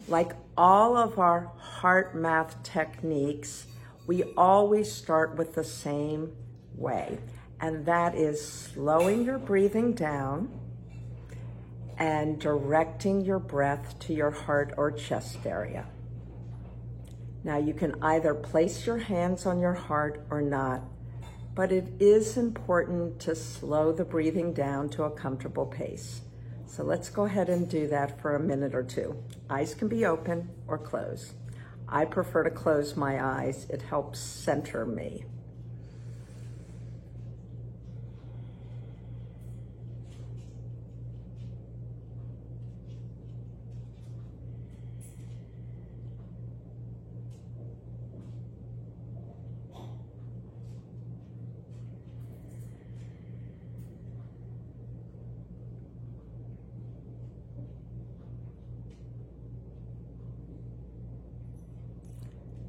Like all of our HeartMath techniques, we always start with the same way, and that is slowing your breathing down and directing your breath to your heart or chest area. Now you can either place your hands on your heart or not, but it is important to slow the breathing down to a comfortable pace. So let's go ahead and do that for a minute or two. Eyes can be open or closed. I prefer to close my eyes. It helps center me.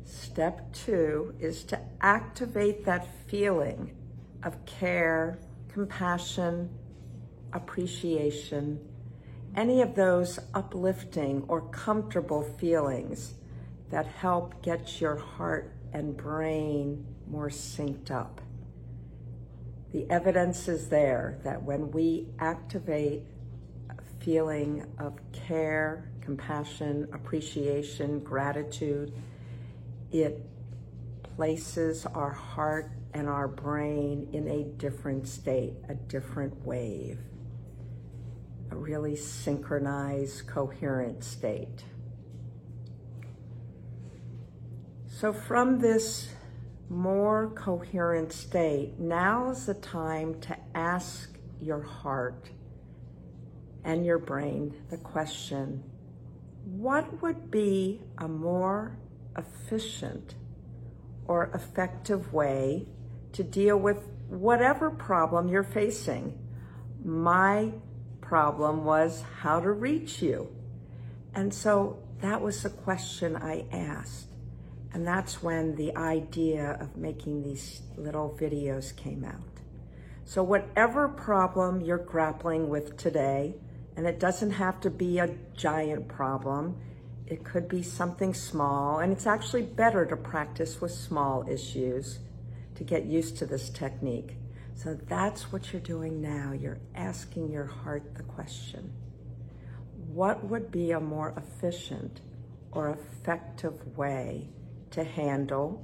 Step 2 is to activate that feeling of care, compassion, appreciation, any of those uplifting or comfortable feelings that help get your heart and brain more synced up. The evidence is there that when we activate a feeling of care, compassion, appreciation, gratitude, it places our heart and our brain in a different state, a different wave, a really synchronized, coherent state. So from this more coherent state, now is the time to ask your heart and your brain the question, what would be a more efficient or effective way to deal with whatever problem you're facing? My problem was how to reach you. And so that was the question I asked. And that's when the idea of making these little videos came out. So whatever problem you're grappling with today, and it doesn't have to be a giant problem, it could be something small, and it's actually better to practice with small issues to get used to this technique. So that's what you're doing now. You're asking your heart the question, what would be a more efficient or effective way to handle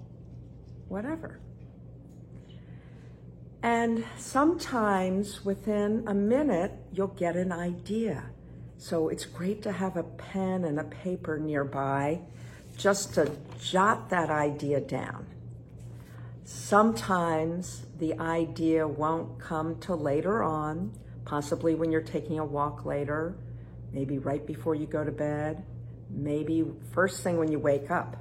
whatever? And sometimes within a minute, you'll get an idea. So it's great to have a pen and a paper nearby just to jot that idea down. Sometimes the idea won't come till later on, possibly when you're taking a walk later, maybe right before you go to bed, maybe first thing when you wake up.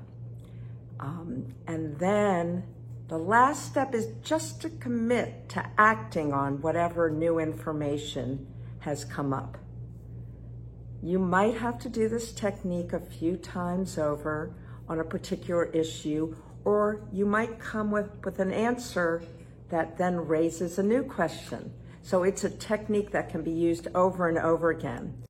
And then the last step is just to commit to acting on whatever new information has come up. You might have to do this technique a few times over on a particular issue, or you might come with an answer that then raises a new question. So it's a technique that can be used over and over again.